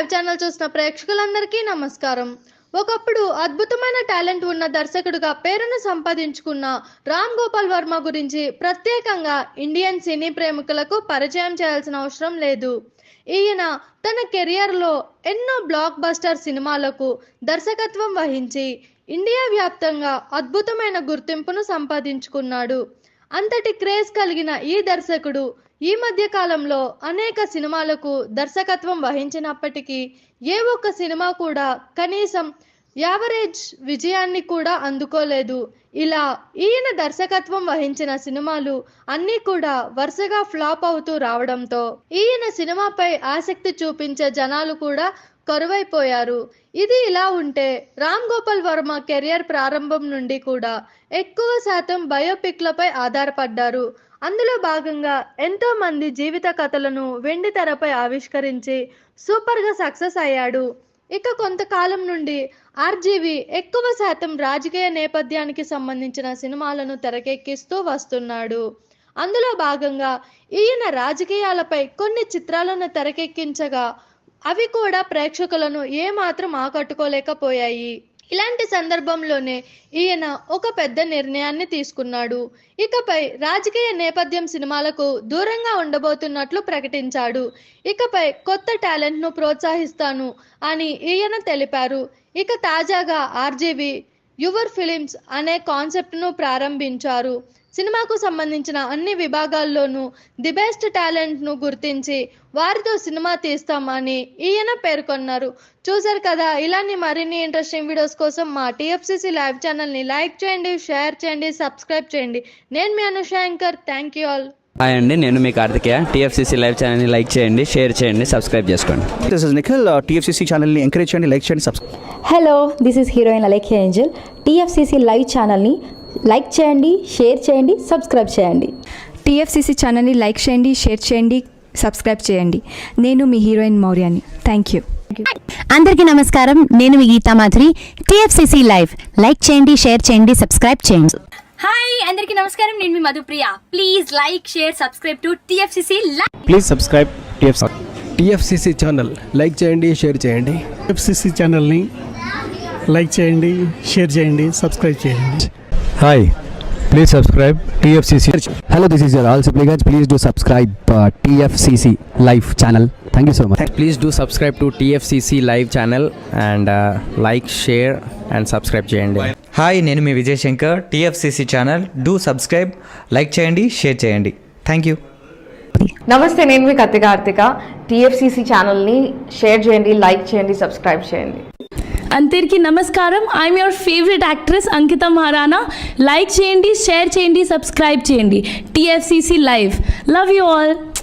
Live channel చూసిన ప్రేక్షకులందరికీ నమస్కారం. ఒకప్పుడు అద్భుతమైన టాలెంట్ ఉన్న దర్శకుడిగా పేరును సంపాదించుకున్న రామ్ గోపాల్ వర్మ గురించి ప్రత్యేకంగా ఇండియన్ సినీ ప్రేమికులకు పరిచయం చేయాల్సిన అవసరం లేదు. ఈయన తన కెరియర్లో ఎన్నో బ్లాక్ బస్టర్ సినిమాలకు దర్శకత్వం వహించి ఇండియా వ్యాప్తంగా అద్భుతమైన గుర్తింపును సంపాదించుకున్నాడు. అంతటి క్రేజ్ కలిగిన ఈ దర్శకుడు ఈ మధ్య కాలంలో అనేక సినిమాలకు దర్శకత్వం వహించినప్పటికీ ఏ ఒక్క సినిమా కూడా కనీసం యావరేజ్ విజయాన్ని కూడా అందుకోలేదు. ఇలా ఈయన దర్శకత్వం వహించిన సినిమాలు అన్నీ కూడా వరుసగా ఫ్లాప్ అవుతూ రావడంతో ఈయన సినిమాపై ఆసక్తి చూపించే జనాలు కూడా కరువైపోయారు. ఇది ఇలా ఉంటే రామ్ గోపాల్ వర్మ కెరియర్ ప్రారంభం నుండి కూడా ఎక్కువ శాతం బయోపిక్లపై ఆధారపడ్డారు. అందులో భాగంగా ఎంతో మంది జీవిత కథలను వెండి తెరపై ఆవిష్కరించి సూపర్గా సక్సెస్ అయ్యాడు. ఇక కొంతకాలం నుండి ఆర్జీవి ఎక్కువ శాతం రాజకీయ నేపథ్యానికి సంబంధించిన సినిమాలను తెరకెక్కిస్తూ వస్తున్నాడు. అందులో భాగంగా ఈయన రాజకీయాలపై కొన్ని చిత్రాలను తెరకెక్కించగా అవి కూడా ప్రేక్షకులను ఏమాత్రం ఆకట్టుకోలేకపోయాయి. ఇలాంటి సందర్భంలోనే ఈయన ఒక పెద్ద నిర్ణయాన్ని తీసుకున్నాడు. ఇకపై రాజకీయ నేపథ్యం సినిమాలకు దూరంగా ఉండబోతున్నట్లు ప్రకటించాడు. ఇకపై కొత్త టాలెంట్ను ప్రోత్సహిస్తాను అని ఈయన తెలిపారు. ఇక తాజాగా ఆర్జీవి యువర్ ఫిలిమ్స్ అనే కాన్సెప్ట్ను ప్రారంభించారు. సినిమాకు సంబంధించిన అన్ని విభాగాల్లోనూ ది బెస్ట్ టాలెంట్ను గుర్తించి వారితో సినిమా తీస్తామని ఈయన పేర్కొన్నారు. చూశారు కదా, ఇలాంటి మరిన్ని ఇంట్రెస్టింగ్ వీడియోస్ కోసం మా టీఎఫ్సీసీ లైవ్ ఛానల్ని లైక్ చేయండి, షేర్ చేయండి, సబ్స్క్రైబ్ చేయండి. నేను మీ Anushankar. Thank you all. Hi అండి, నేను మీ కార్తికేయ. టీఎఫ్సీసీ లైవ్ ఛానల్ని లైక్ చేయండి, షేర్ చేయండి, సబ్స్క్రైబ్ చేసుకోండి. This is Nikhil. టీఎఫ్సీసీ ఛానల్ని ఎంకరేజ్ చేయండి, లైక్ చేయండి, subscribe. Hello, this is heroine Alekhya Angel. TFCC live ఛానల్ని లైక్ చేయండి, షేర్ చేయండి, సబ్స్క్రైబ్ చేయండి. టీఎఫ్సీసీ ఛానల్ని లైక్ చేయండి, షేర్ చేయండి, సబ్స్క్రైబ్ చేయండి. నేను మీ హీరోయిన్ మౌర్యాని. Thank you. అందరికీ నమస్కారం, నేను మీ Geetha Madhuri. TFCC live like చేయండి, షేర్ చేయండి, సబ్స్క్రైబ్ చేయండి. హాయ్ అందరికీ నమస్కారం, నేను మీ Madhupriya. Please like, share, subscribe to TFCC live. Please subscribe TFCC channel like చేయండి, షేర్ చేయండి. టీఎఫ్సీసీ ఛానల్ని లైక్ చేయండి, షేర్ చేయండి, సబ్స్క్రైబ్ చేయండి. Hi, please subscribe TFCC. Hello, this is your all supplicants. Please do subscribe TFCC live channel. Thank you so much. Please do subscribe to TFCC live channel and like, share and subscribe చేయండి. హాయ్, నేను మీ Vijay Shankar. TFCC channel do subscribe, like చేయండి, share చేయండి. Thank you. నమస్తే, నేను మీ Karthika. TFCC ఛానల్ని షేర్ చేయండి, లైక్ చేయండి, సబ్స్క్రైబ్ చేయండి. అందరికీ నమస్కారం, I'm your favourite actress Ankita Maharana. Like చేయండి, షేర్ చేయండి, సబ్స్క్రైబ్ చేయండి. TFCC live. Love you all.